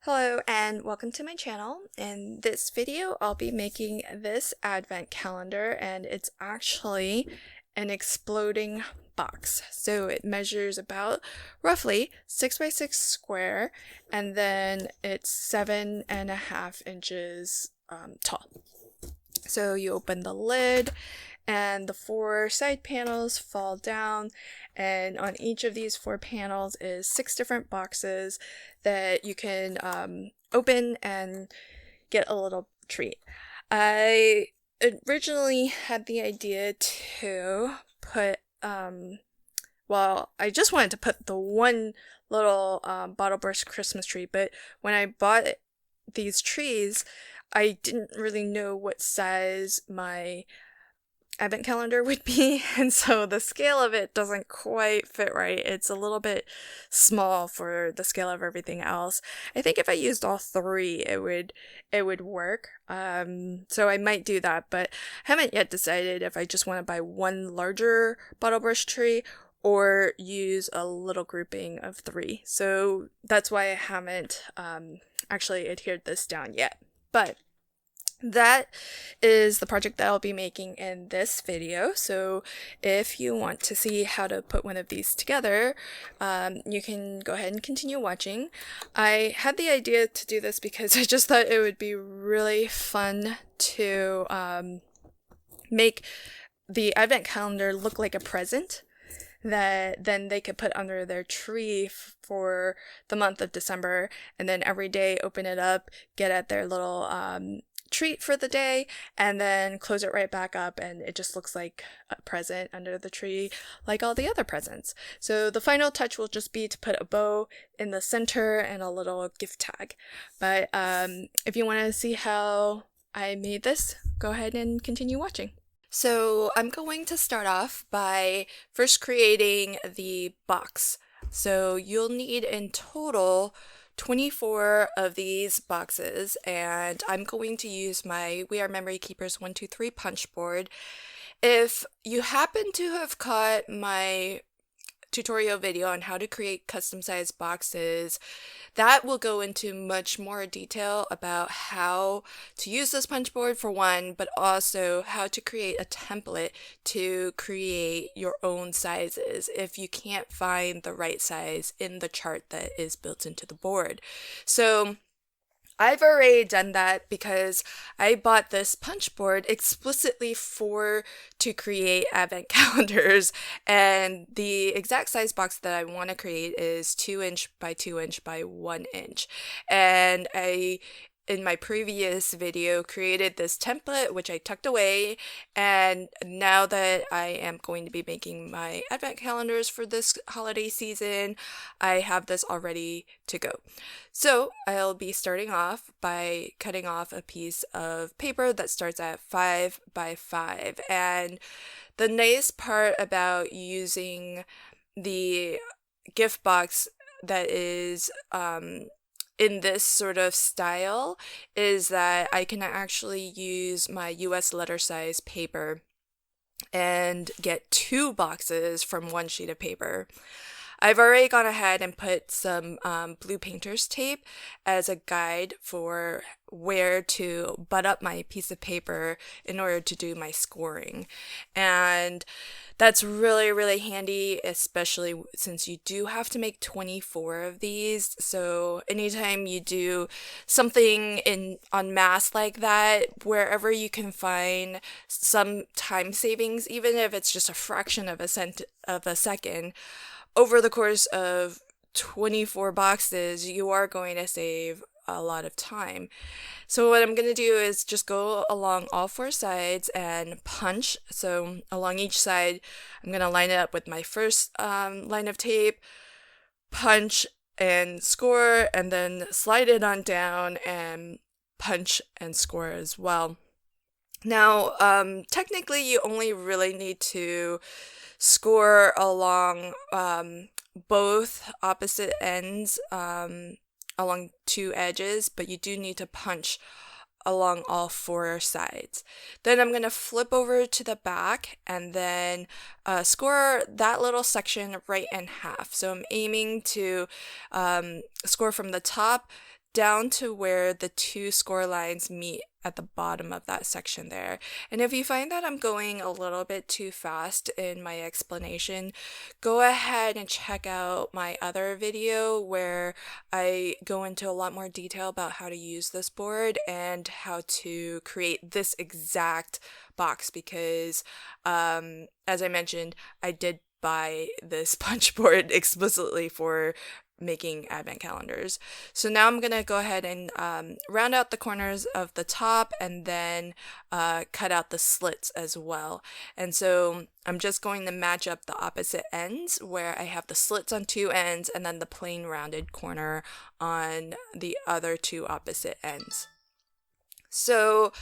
Hello and welcome to my channel. In this video, I'll be making this advent calendar, and it's actually an exploding box. So it measures about roughly 6 by 6 square, and then it's 7.5 inches tall. So you open the lid and the 4 side panels fall down, and on each of these 4 panels is 6 different boxes that you can open and get a little treat. I originally had the idea to put I just wanted to put the one little bottle burst Christmas tree, but when I bought these trees, I didn't really know what size my advent calendar would be, and so the scale of it doesn't quite fit right. It's a little bit small for the scale of everything else. I think if I used all 3, it would work. So I might do that, but I haven't yet decided if I just want to buy one larger bottle brush tree or use a little grouping of 3. So that's why I haven't actually adhered this down yet. But that is the project that I'll be making in this video. So if you want to see how to put one of these together, you can go ahead and continue watching. I had the idea to do this because I just thought it would be really fun to make the advent calendar look like a present that then they could put under their tree for the month of December, and then every day open it up, get at their little treat for the day, and then close it right back up, and it just looks like a present under the tree like all the other presents. So the final touch will just be to put a bow in the center and a little gift tag. But if you want to see how I made this, go ahead and continue watching. So I'm going to start off by first creating the box. So you'll need in total 24 of these boxes, and I'm going to use my We Are Memory Keepers 123 punch board. If you happen to have caught my tutorial video on how to create custom sized boxes, that will go into much more detail about how to use this punch board for one, but also how to create a template to create your own sizes if you can't find the right size in the chart that is built into the board. So I've already done that because I bought this punch board explicitly to create advent calendars, and the exact size box that I want to create is 2" by 2" by 1". And in my previous video, created this template, which I tucked away, and now that I am going to be making my advent calendars for this holiday season, I have this all ready to go. So I'll be starting off by cutting off a piece of paper that starts at 5 by 5, and the nice part about using the gift box that is in this sort of style is that I can actually use my US letter size paper and get 2 boxes from 1 sheet of paper. I've already gone ahead and put some blue painter's tape as a guide for where to butt up my piece of paper in order to do my scoring. And that's really, really handy, especially since you do have to make 24 of these. So anytime you do something en masse like that, wherever you can find some time savings, even if it's just a fraction of a second, over the course of 24 boxes, you are going to save a lot of time. So what I'm going to do is just go along all 4 sides and punch. So along each side, I'm going to line it up with my first line of tape, punch and score, and then slide it on down and punch and score as well. Now, technically, you only really need to score along both opposite ends along 2 edges, but you do need to punch along all 4 sides. Then I'm going to flip over to the back and then score that little section right in half. So I'm aiming to score from the top down to where the two score lines meet at the bottom of that section there. And if you find that I'm going a little bit too fast in my explanation, go ahead and check out my other video where I go into a lot more detail about how to use this board and how to create this exact box because, as I mentioned, I did buy this punch board explicitly for making advent calendars. So now I'm gonna go ahead and round out the corners of the top and then cut out the slits as well. And so I'm just going to match up the opposite ends where I have the slits on two ends and then the plain rounded corner on the other two opposite ends. So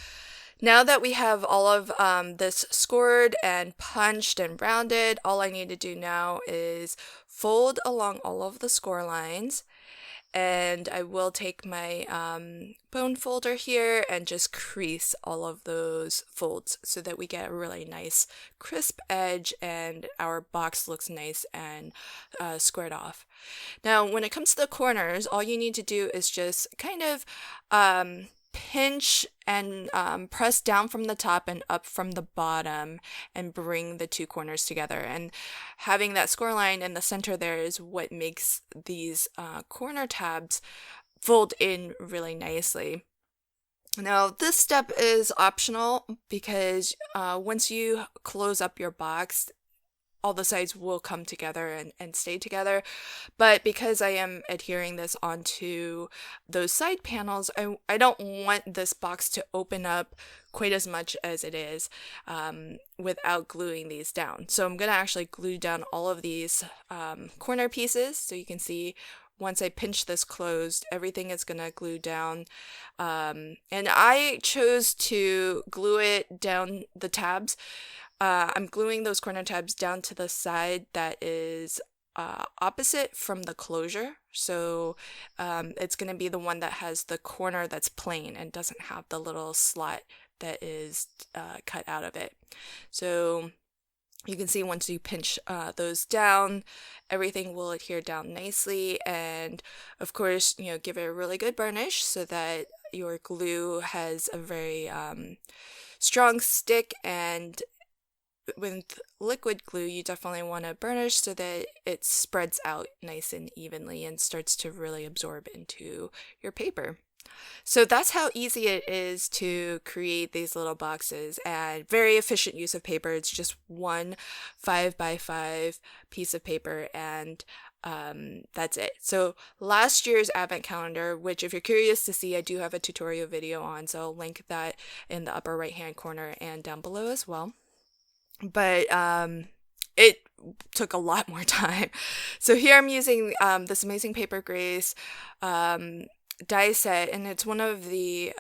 now that we have all of this scored and punched and rounded, all I need to do now is fold along all of the score lines, and I will take my bone folder here and just crease all of those folds so that we get a really nice crisp edge and our box looks nice and squared off. Now when it comes to the corners, all you need to do is just kind of pinch and press down from the top and up from the bottom and bring the two corners together. And having that score line in the center there is what makes these corner tabs fold in really nicely. Now this step is optional because once you close up your box, all the sides will come together and stay together. But because I am adhering this onto those side panels, I don't want this box to open up quite as much as it is without gluing these down. So I'm going to actually glue down all of these corner pieces. So you can see once I pinch this closed, everything is going to glue down. And I chose to glue it down the tabs. I'm gluing those corner tabs down to the side that is opposite from the closure. So it's going to be the one that has the corner that's plain and doesn't have the little slot that is cut out of it. So you can see once you pinch those down, everything will adhere down nicely. And of course, give it a really good burnish so that your glue has a very strong stick. And with liquid glue, you definitely want to burnish so that it spreads out nice and evenly and starts to really absorb into your paper. So that's how easy it is to create these little boxes, and very efficient use of paper. It's just one 5x5 piece of paper, and that's it. So last year's advent calendar, which if you're curious to see, I do have a tutorial video on, so I'll link that in the upper right hand corner and down below as well. But it took a lot more time. So here I'm using this Amazing Paper Grace die set, and it's one of the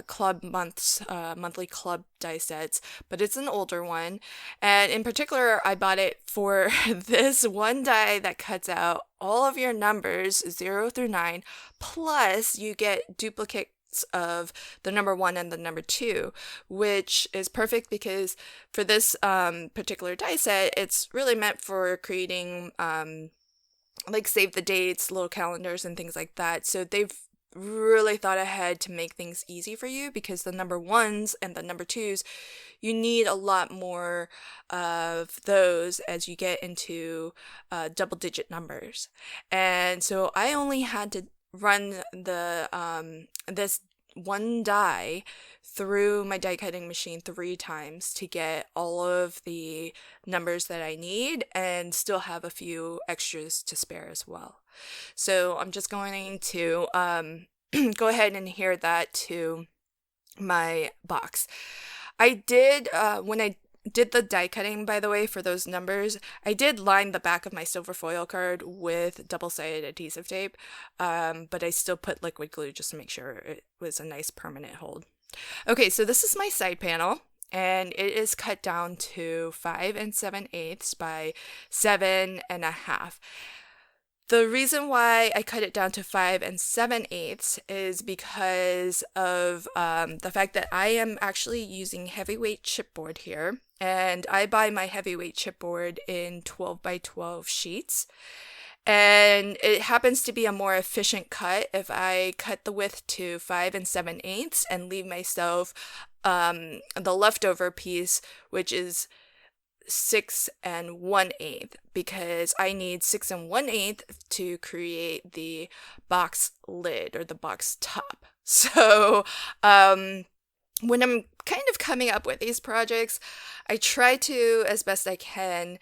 club monthly club die sets, but it's an older one. And in particular, I bought it for this one die that cuts out all of your numbers 0 through 9, plus you get duplicate of the number 1 and the number 2, which is perfect because for this particular die set, it's really meant for creating like save the dates, little calendars, and things like that. So they've really thought ahead to make things easy for you, because the number 1s and the number 2s, you need a lot more of those as you get into double-digit numbers. And so I only had to run the this one die through my die cutting machine 3 times to get all of the numbers that I need and still have a few extras to spare as well. So I'm just going to go ahead and adhere that to my box. I did when I did the die cutting, by the way, for those numbers, I did line the back of my silver foil card with double-sided adhesive tape, but I still put liquid glue just to make sure it was a nice permanent hold. Okay, so this is my side panel, and it is cut down to 5 7/8 by 7 1/2. The reason why I cut it down to 5 7/8 is because of the fact that I am actually using heavyweight chipboard here, and I buy my heavyweight chipboard in 12 by 12 sheets. And it happens to be a more efficient cut if I cut the width to 5 7/8 and leave myself the leftover piece, which is 6 1/8, because I need 6 1/8 to create the box lid or the box top. So, when I'm kind of coming up with these projects, I try to, as best I can,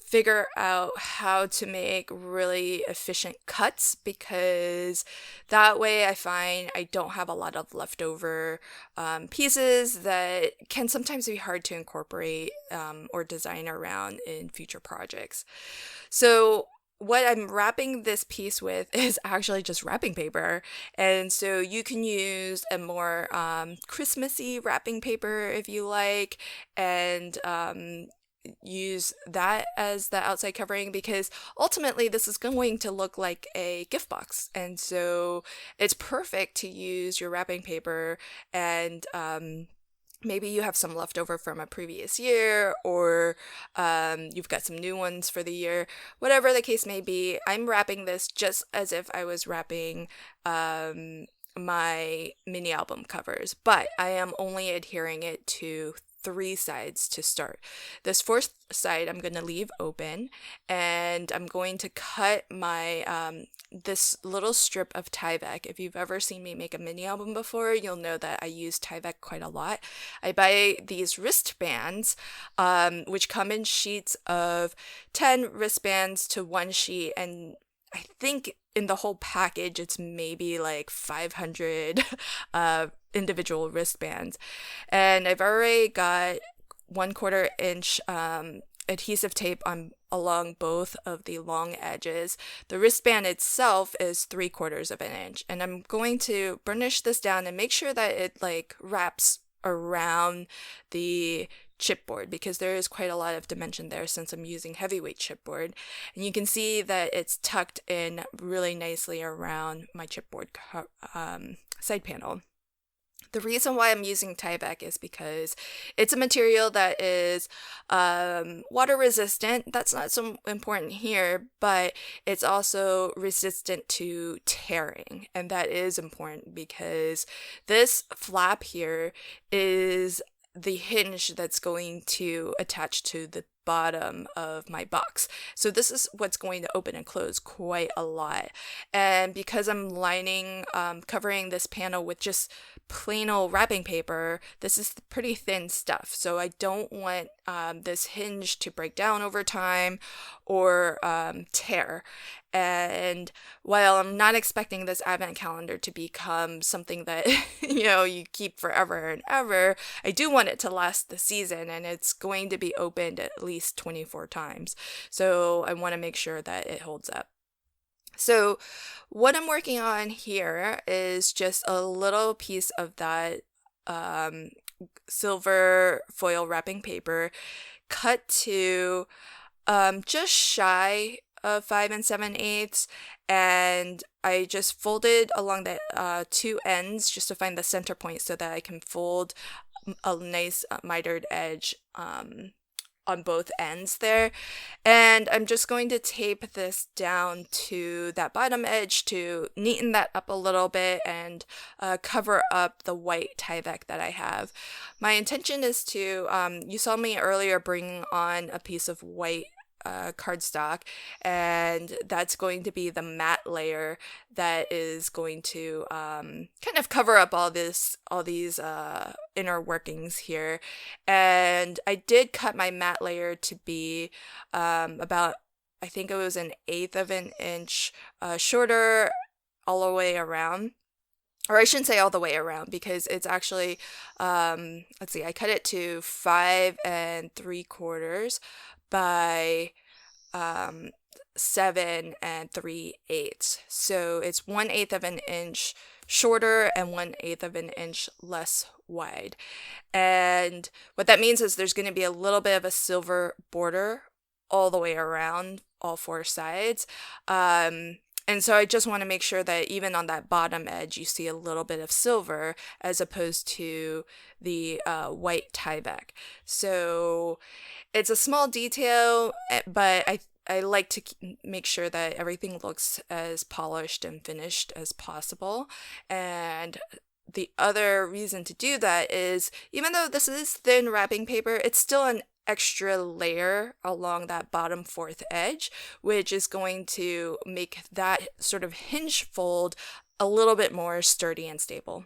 figure out how to make really efficient cuts, because that way I find I don't have a lot of leftover pieces that can sometimes be hard to incorporate or design around in future projects. So what I'm wrapping this piece with is actually just wrapping paper. And so you can use a more Christmassy wrapping paper if you like, and use that as the outside covering, because ultimately this is going to look like a gift box. And so it's perfect to use your wrapping paper, and maybe you have some leftover from a previous year, or you've got some new ones for the year. Whatever the case may be, I'm wrapping this just as if I was wrapping my mini album covers, but I am only adhering it to 3 sides to start. This fourth side I'm going to leave open, and I'm going to cut my this little strip of Tyvek. If you've ever seen me make a mini album before, you'll know that I use Tyvek quite a lot. I buy these wristbands, which come in sheets of 10 wristbands to 1 sheet, and I think in the whole package it's maybe like 500 individual wristbands. And I've already got 1/4 inch adhesive tape on along both of the long edges. The wristband itself is 3/4 inch, and I'm going to burnish this down and make sure that it like wraps around the chipboard, because there is quite a lot of dimension there since I'm using heavyweight chipboard. And you can see that it's tucked in really nicely around my chipboard side panel. The reason why I'm using Tyvek is because it's a material that is water resistant. That's not so important here, but it's also resistant to tearing. And that is important because this flap here is the hinge that's going to attach to the bottom of my box. So this is what's going to open and close quite a lot. And because I'm covering this panel with just plain old wrapping paper, this is pretty thin stuff. So I don't want this hinge to break down over time or tear. And while I'm not expecting this advent calendar to become something that, you keep forever and ever, I do want it to last the season, and it's going to be opened at least 24 times. So I want to make sure that it holds up. So what I'm working on here is just a little piece of that silver foil wrapping paper cut to just shy of 5 7/8, and I just folded along the 2 ends just to find the center point so that I can fold a nice mitered edge on both ends there. And I'm just going to tape this down to that bottom edge to neaten that up a little bit and cover up the white Tyvek that I have. My intention is to, you saw me earlier bring on a piece of white cardstock, and that's going to be the matte layer that is going to kind of cover up all these inner workings here. And I did cut my matte layer to be about, I think it was 1/8 inch shorter all the way around. Or I shouldn't say all the way around, because it's actually, let's see, I cut it to 5 3/4 by 7 3/8. So it's 1/8 inch shorter and 1/8 inch less wide. And what that means is there's going to be a little bit of a silver border all the way around all 4 sides. And so I just want to make sure that even on that bottom edge, you see a little bit of silver as opposed to the white Tyvek. So it's a small detail, but I like to make sure that everything looks as polished and finished as possible. And the other reason to do that is even though this is thin wrapping paper, it's still an extra layer along that bottom fourth edge, which is going to make that sort of hinge fold a little bit more sturdy and stable.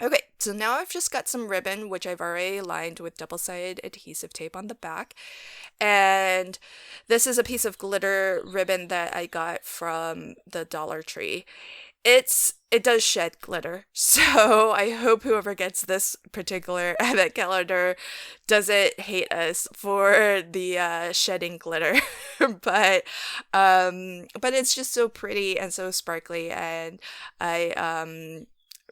Okay, so now I've just got some ribbon, which I've already lined with double-sided adhesive tape on the back. And this is a piece of glitter ribbon that I got from the Dollar Tree. It does shed glitter, so I hope whoever gets this particular advent calendar doesn't hate us for the shedding glitter. but but it's just so pretty and so sparkly, and I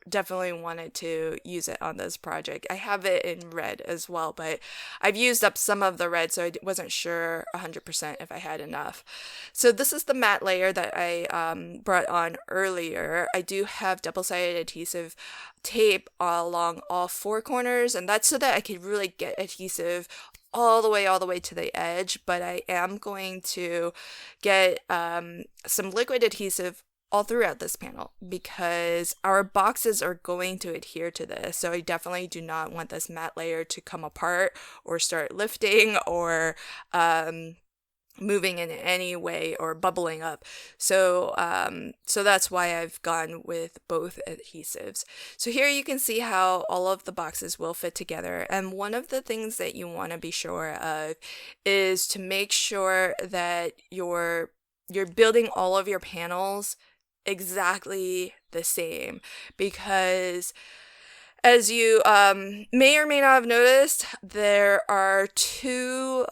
definitely wanted to use it on this project. I have it in red as well, but I've used up some of the red, so I wasn't sure 100% if I had enough. So this is the matte layer that I brought on earlier. I do have double-sided adhesive tape along all four corners, and that's so that I could really get adhesive all the way to the edge, but I am going to get some liquid adhesive all throughout this panel because our boxes are going to adhere to this. So I definitely do not want this matte layer to come apart or start lifting or moving in any way or bubbling up. So that's why I've gone with both adhesives. So here you can see how all of the boxes will fit together. And one of the things that you want to be sure of is to make sure that you're building all of your panels exactly the same, because as you may or may not have noticed, there are two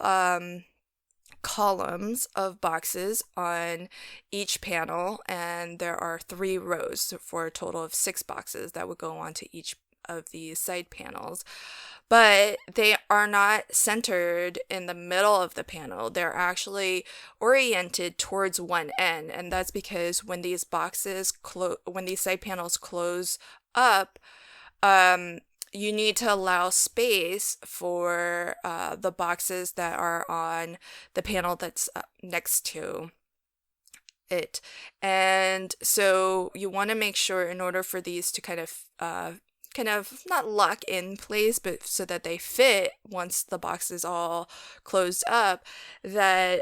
columns of boxes on each panel, and there are 3 rows for a total of 6 boxes that would go onto each of these side panels. But they are not centered in the middle of the panel. They're actually oriented towards one end, and that's because when these when these side panels close up, you need to allow space for the boxes that are on the panel that's next to it. And so you want to make sure, in order for these to kind of not lock in place, but so that they fit once the box is all closed up, that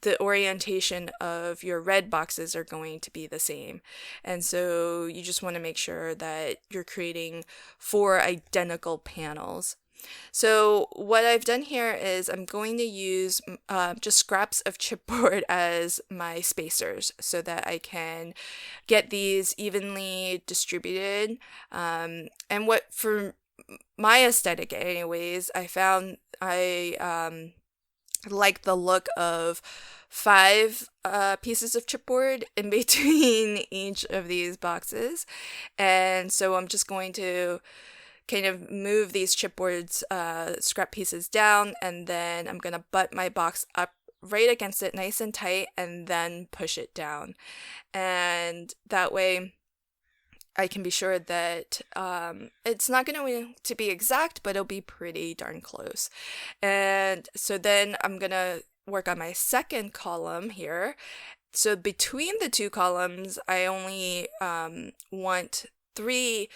the orientation of your red boxes are going to be the same. And so you just want to make sure that you're creating 4 identical panels. So what I've done here is I'm going to use just scraps of chipboard as my spacers so that I can get these evenly distributed. And what, for my aesthetic anyways, I found I like the look of 5 pieces of chipboard in between each of these boxes. And so I'm just going to kind of move these chipboards, scrap pieces down, and then I'm going to butt my box up right against it nice and tight and then push it down. And that way I can be sure that it's not going to be exact, but it'll be pretty darn close. And so then I'm going to work on my second column here. So between the 2 columns, I only want 3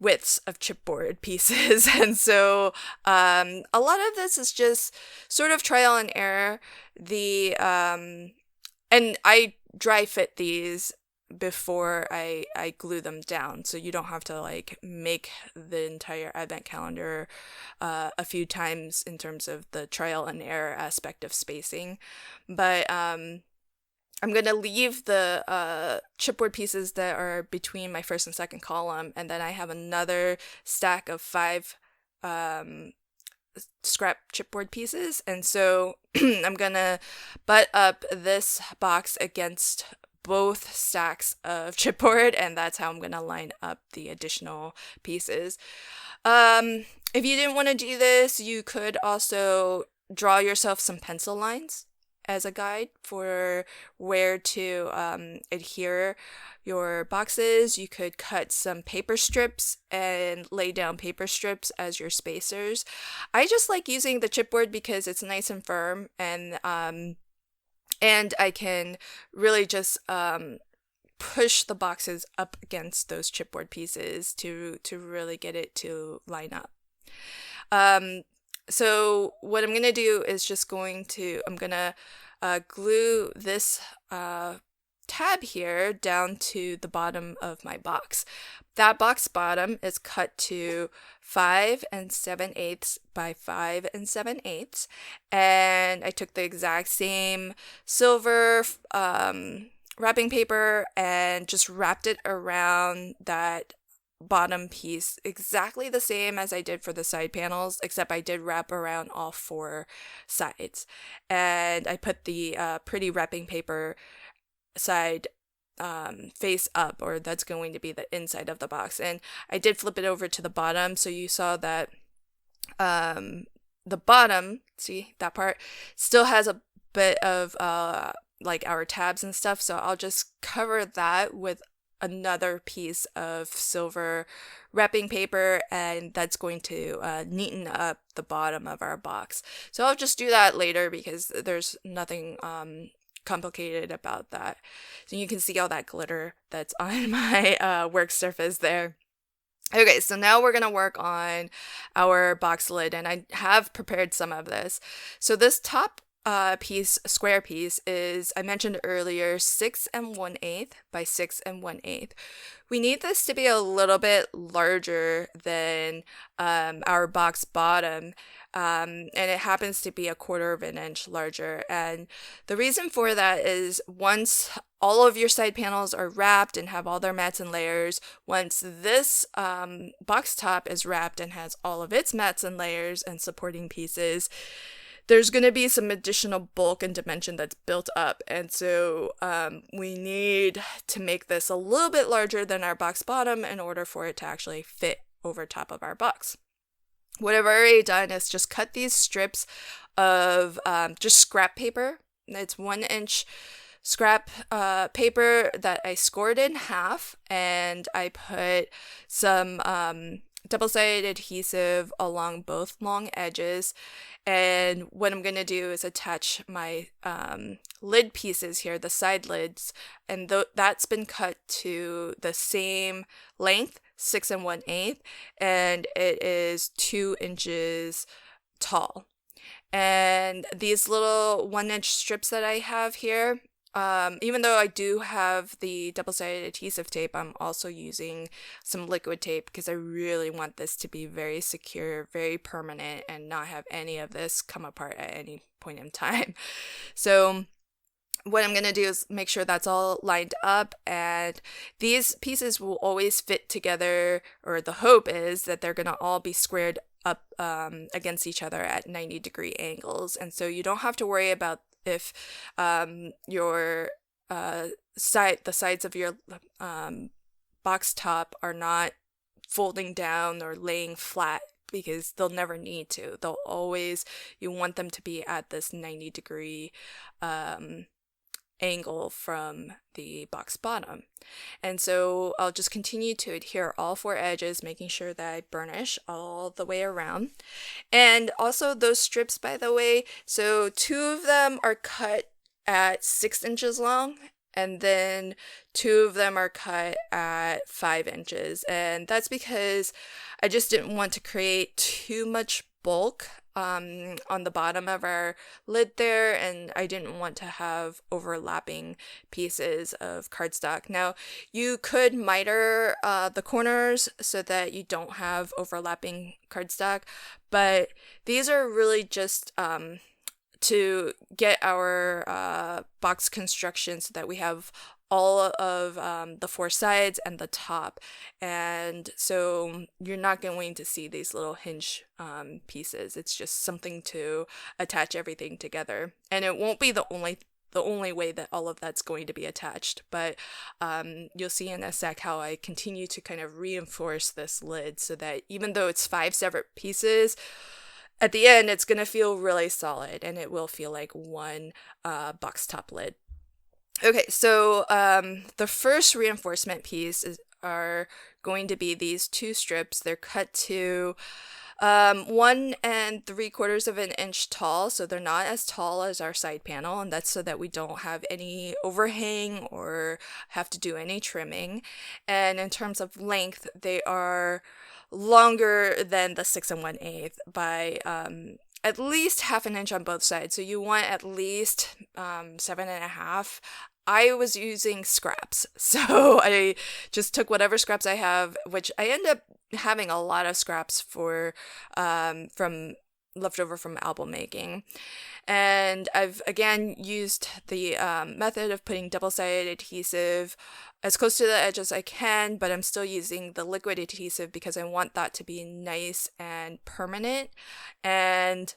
widths of chipboard pieces. And so a lot of this is just sort of trial and error. And I dry fit these before I glue them down, so you don't have to like make the entire advent calendar a few times in terms of the trial and error aspect of spacing. But I'm going to leave the chipboard pieces that are between my first and second column, and then I have another stack of 5 scrap chipboard pieces. And so I'm going to butt up this box against both stacks of chipboard, and that's how I'm going to line up the additional pieces. If you didn't want to do this, you could also draw yourself some pencil lines as a guide for where to adhere your boxes. You could cut some paper strips and lay down paper strips as your spacers. I just like using the chipboard because it's nice and firm, and And I can really just push the boxes up against those chipboard pieces to really get it to line up. So what I'm gonna do is I'm gonna glue this tab here down to the bottom of my box. That box bottom is cut to 5 7/8 by 5 7/8, and I took the exact same silver wrapping paper and just wrapped it around that bottom piece exactly the same as I did for the side panels, except I did wrap around all 4 sides. And I put the pretty wrapping paper side face up, or that's going to be the inside of the box. And I did flip it over to the bottom, so you saw that the bottom, see that part, still has a bit of like our tabs and stuff, so I'll just cover that with another piece of silver wrapping paper, and that's going to neaten up the bottom of our box. So I'll just do that later because there's nothing complicated about that. So you can see all that glitter that's on my work surface there. Okay, so now we're gonna work on our box lid, and I have prepared some of this. So this top square piece is, I mentioned earlier, 6 1/8 by 6 1/8. We need this to be a little bit larger than our box bottom, and it happens to be 1/4 of an inch larger. And the reason for that is once all of your side panels are wrapped and have all their mats and layers, once this box top is wrapped and has all of its mats and layers and supporting pieces, there's going to be some additional bulk and dimension that's built up. And so we need to make this a little bit larger than our box bottom in order for it to actually fit over top of our box. What I've already done is just cut these strips of just scrap paper. It's 1-inch scrap paper that I scored in half, and I put some double-sided adhesive along both long edges. And what I'm going to do is attach my lid pieces here, the side lids, and that's been cut to the same length, 6 1/8, and it is 2 inches tall. And these little 1-inch strips that I have here, even though I do have the double-sided adhesive tape, I'm also using some liquid tape because I really want this to be very secure, very permanent, and not have any of this come apart at any point in time. So what I'm going to do is make sure that's all lined up, and these pieces will always fit together, or the hope is that they're going to all be squared up against each other at 90-degree angles. And so you don't have to worry about if your the sides of your box top are not folding down or laying flat, because they'll never need to. You want them to be at this 90-degree angle from the box bottom. And so I'll just continue to adhere all 4 edges, making sure that I burnish all the way around. And also those strips, by the way, so 2 of them are cut at 6 inches long, and then 2 of them are cut at 5 inches. And that's because I just didn't want to create too much bulk on the bottom of our lid there, and I didn't want to have overlapping pieces of cardstock. Now, you could miter the corners so that you don't have overlapping cardstock, but these are really just to get our box construction so that we have all of the 4 sides and the top. And so you're not going to see these little hinge pieces. It's just something to attach everything together. And it won't be the only way that all of that's going to be attached, but you'll see in a sec how I continue to kind of reinforce this lid so that even though it's 5 separate pieces, at the end it's going to feel really solid, and it will feel like one box top lid. Okay, so the first reinforcement piece are going to be these 2 strips. They're cut to 1 3/4 of an inch tall, so they're not as tall as our side panel, and that's so that we don't have any overhang or have to do any trimming. And in terms of length, they are longer than the 6 1/8 by at least half an inch on both sides. So you want at least 7 1/2. I was using scraps, so I just took whatever scraps I have, which I end up having a lot of scraps for from leftover from album making. And I've again used the method of putting double-sided adhesive as close to the edge as I can, but I'm still using the liquid adhesive because I want that to be nice and permanent. And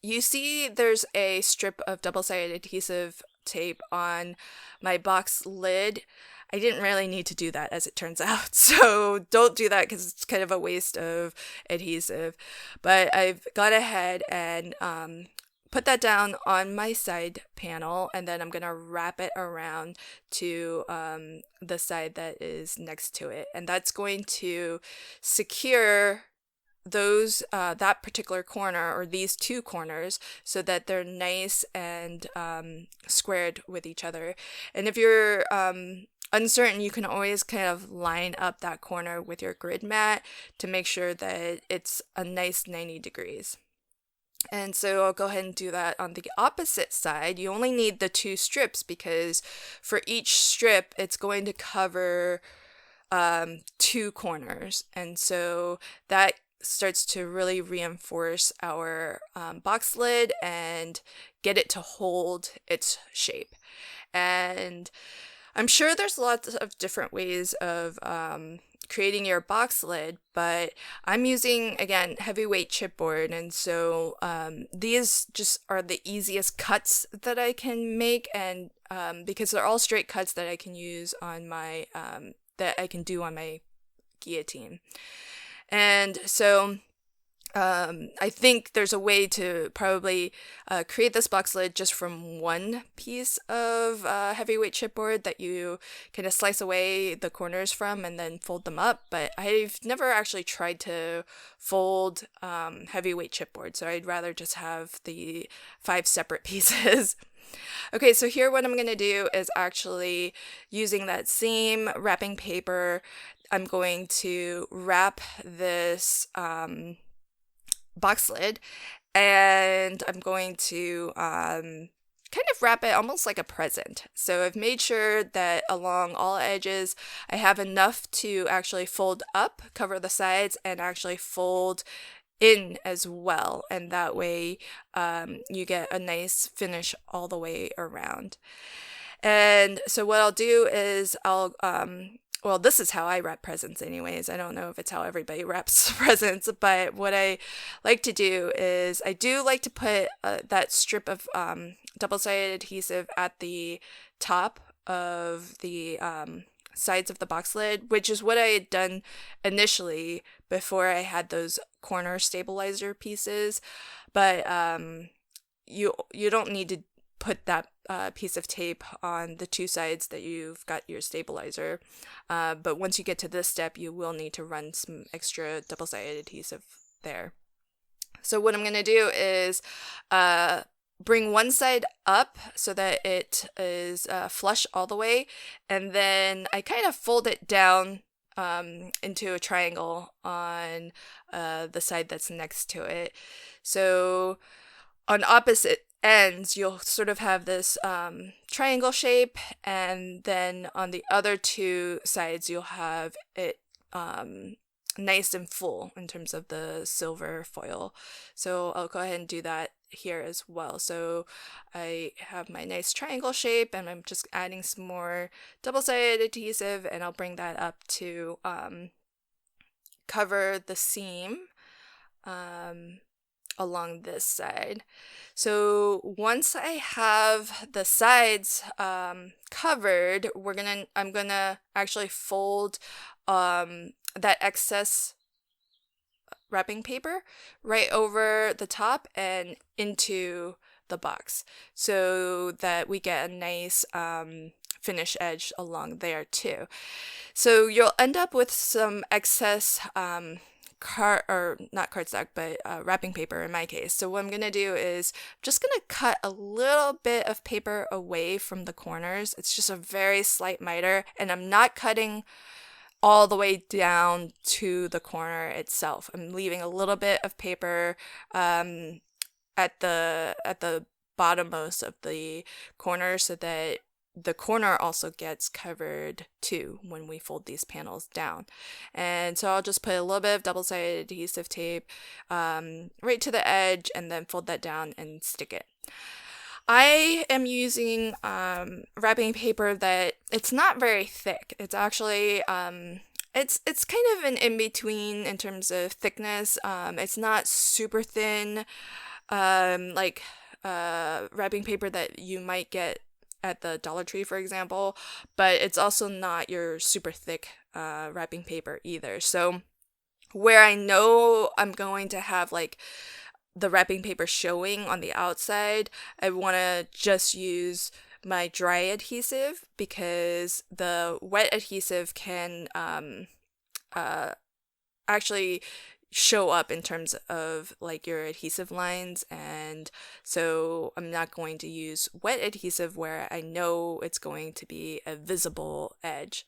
you see there's a strip of double-sided adhesive tape on my box lid. I didn't really need to do that, as it turns out, so don't do that because it's kind of a waste of adhesive. But I've gone ahead and put that down on my side panel, and then I'm gonna wrap it around to the side that is next to it, and that's going to secure those that particular corner, or these two corners, so that they're nice and squared with each other. And if you're uncertain, you can always kind of line up that corner with your grid mat to make sure that it's a nice 90 degrees. And so I'll go ahead and do that on the opposite side. You only need the 2 strips because for each strip, it's going to cover 2 corners. And so that starts to really reinforce our box lid and get it to hold its shape. And I'm sure there's lots of different ways of creating your box lid, but I'm using, again, heavyweight chipboard, and so these just are the easiest cuts that I can make, and because they're all straight cuts that I can use on my that I can do on my guillotine. And so I think there's a way to probably create this box lid just from one piece of heavyweight chipboard that you kind of slice away the corners from and then fold them up. But I've never actually tried to fold heavyweight chipboard, so I'd rather just have the 5 separate pieces. Okay, so here what I'm going to do is actually using that same wrapping paper, I'm going to wrap this box lid, and I'm going to kind of wrap it almost like a present. So I've made sure that along all edges I have enough to actually fold up, cover the sides, and actually fold in as well, and that way you get a nice finish all the way around. And so what I'll do is well, this is how I wrap presents anyways. I don't know if it's how everybody wraps presents, but what I like to do is I do like to put that strip of double-sided adhesive at the top of the sides of the box lid, which is what I had done initially before I had those corner stabilizer pieces. But you don't need to put that piece of tape on the 2 sides that you've got your stabilizer. But once you get to this step, you will need to run some extra double-sided adhesive there. So what I'm going to do is bring one side up so that it is flush all the way, and then I kind of fold it down into a triangle on the side that's next to it. So on opposite ends, you'll sort of have this triangle shape, and then on the other 2 sides, you'll have it nice and full in terms of the silver foil. So I'll go ahead and do that here as well. So I have my nice triangle shape, and I'm just adding some more double-sided adhesive, and I'll bring that up to cover the seam along this side. So once I have the sides covered, I'm gonna actually fold that excess wrapping paper right over the top and into the box, so that we get a nice finish edge along there too. So you'll end up with some excess not cardstock, but wrapping paper in my case. So what I'm gonna do is just gonna cut a little bit of paper away from the corners. It's just a very slight miter, and I'm not cutting all the way down to the corner itself. I'm leaving a little bit of paper at the bottommost of the corner so that the corner also gets covered too when we fold these panels down. And so I'll just put a little bit of double-sided adhesive tape right to the edge and then fold that down and stick it. I am using wrapping paper that it's not very thick. It's actually it's kind of an in-between in terms of thickness. It's not super thin like wrapping paper that you might get at the Dollar Tree, for example, but it's also not your super thick wrapping paper either. So where I know I'm going to have like the wrapping paper showing on the outside, I want to just use my dry adhesive, because the wet adhesive can actually show up in terms of like your adhesive lines, and so I'm not going to use wet adhesive where I know it's going to be a visible edge.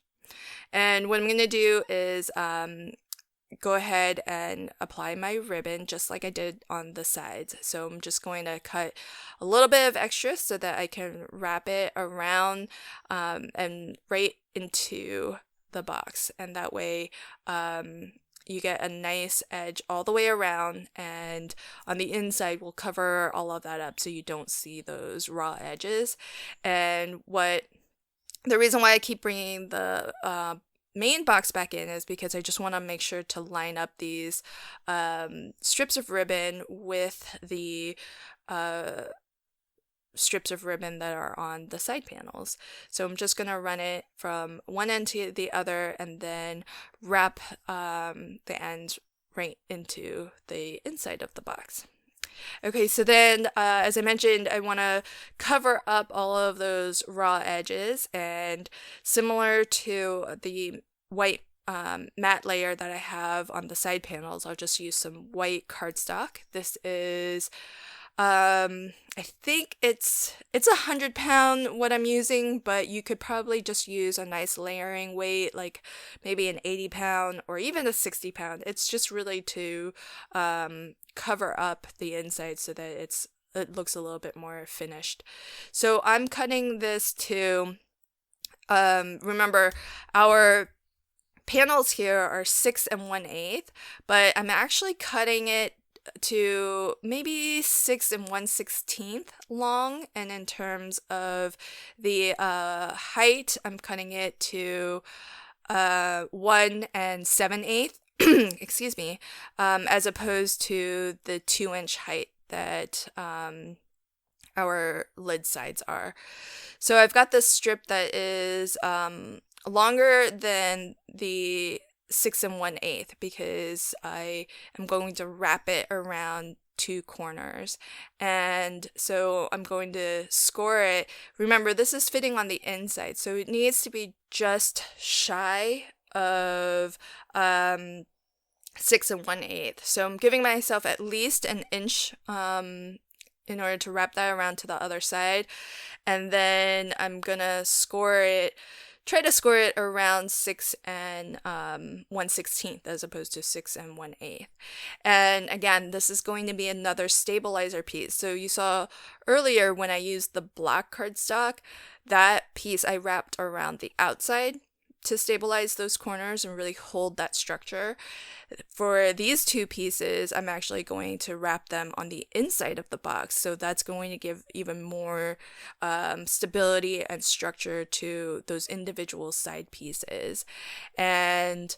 And what I'm going to do is go ahead and apply my ribbon just like I did on the sides. So I'm just going to cut a little bit of extra so that I can wrap it around and right into the box, and that way you get a nice edge all the way around, and on the inside we'll cover all of that up so you don't see those raw edges. And the reason why I keep bringing the main box back in is because I just want to make sure to line up these strips of ribbon with the strips of ribbon that are on the side panels. So I'm just going to run it from one end to the other and then wrap the ends right into the inside of the box. Okay, so then, as I mentioned, I want to cover up all of those raw edges, and similar to the white matte layer that I have on the side panels, I'll just use some white cardstock. This is, I think it's 100 pound what I'm using, but you could probably just use a nice layering weight, like maybe an 80 pound or even a 60 pound. It's just really to cover up the inside so that it looks a little bit more finished. So I'm cutting this to, remember our panels here are 6 1/8, but I'm actually cutting it to maybe 6 1/16 long, and in terms of the height, I'm cutting it to 1 7/8 excuse me, as opposed to the 2-inch height that our lid sides are. So I've got this strip that is longer than the 6 1/8 because I am going to wrap it around 2 corners, and so I'm going to score it. Remember, this is fitting on the inside, so it needs to be just shy of 6 1/8. So I'm giving myself at least an inch in order to wrap that around to the other side, and then I'm gonna try to score it around 6 1/16 as opposed to 6 1/8. And again, this is going to be another stabilizer piece. So you saw earlier when I used the black cardstock, that piece I wrapped around the outside to stabilize those corners and really hold that structure. For these two pieces, I'm actually going to wrap them on the inside of the box, so that's going to give even more stability and structure to those individual side pieces. And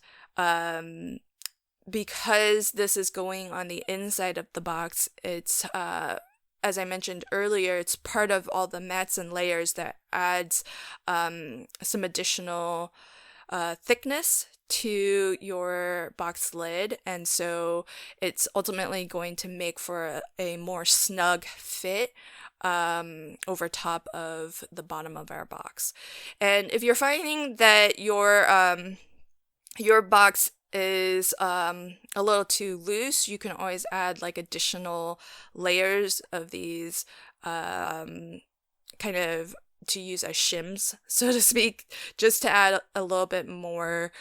because this is going on the inside of the box, it's as I mentioned earlier, it's part of all the mats and layers that adds some additional thickness to your box lid, and so it's ultimately going to make for a more snug fit over top of the bottom of our box. And if you're finding that your box is a little too loose, you can always add like additional layers of these kind of to use as shims, so to speak, just to add a little bit more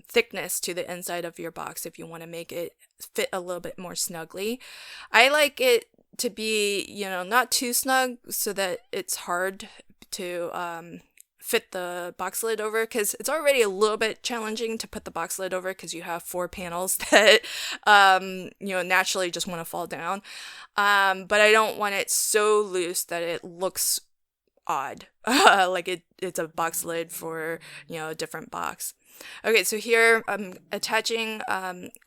thickness to the inside of your box if you want to make it fit a little bit more snugly. I like it to be, not too snug so that it's hard to fit the box lid over, because it's already a little bit challenging to put the box lid over because you have 4 panels that naturally just want to fall down, but I don't want it so loose that it looks odd, like it's a box lid for a different box. Okay, so here I'm attaching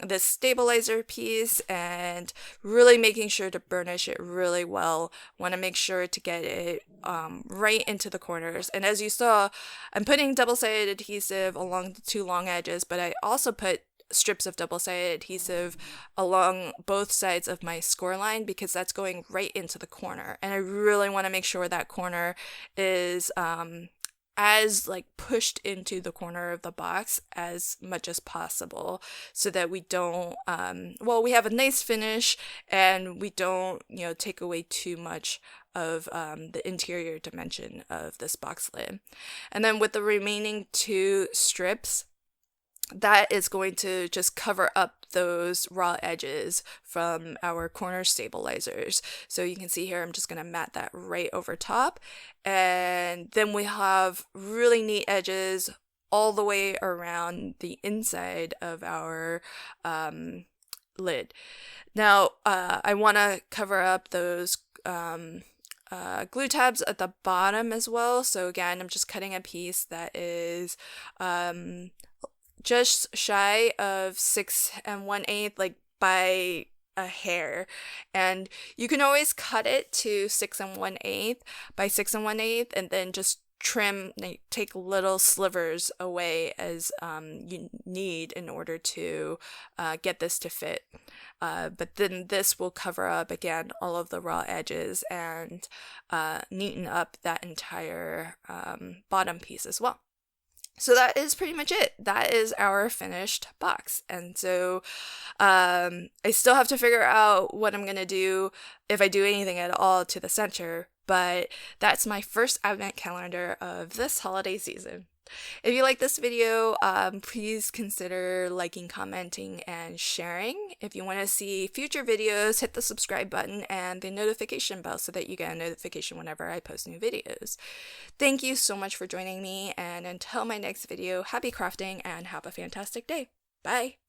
this stabilizer piece and really making sure to burnish it really well. Want to make sure to get it right into the corners. And as you saw, I'm putting double-sided adhesive along the 2 long edges, but I also put strips of double-sided adhesive along both sides of my score line because that's going right into the corner. And I really want to make sure that corner is as like pushed into the corner of the box as much as possible, so that we don't we have a nice finish and we don't take away too much of the interior dimension of this box lid. And then with the remaining 2 strips, that is going to just cover up those raw edges from our corner stabilizers. So you can see here, I'm just going to mat that right over top. And then we have really neat edges all the way around the inside of our lid. Now, I want to cover up those glue tabs at the bottom as well. So again, I'm just cutting a piece that is just shy of 6 1/8, like by a hair, and you can always cut it to 6 1/8 by 6 1/8, and then just trim, take little slivers away as you need in order to get this to fit. But then this will cover up again all of the raw edges and neaten up that entire bottom piece as well. So that is pretty much it. That is our finished box. And so I still have to figure out what I'm going to do, if I do anything at all, to the center. But that's my first advent calendar of this holiday season. If you like this video, please consider liking, commenting, and sharing. If you want to see future videos, hit the subscribe button and the notification bell so that you get a notification whenever I post new videos. Thank you so much for joining me, and until my next video, happy crafting and have a fantastic day. Bye!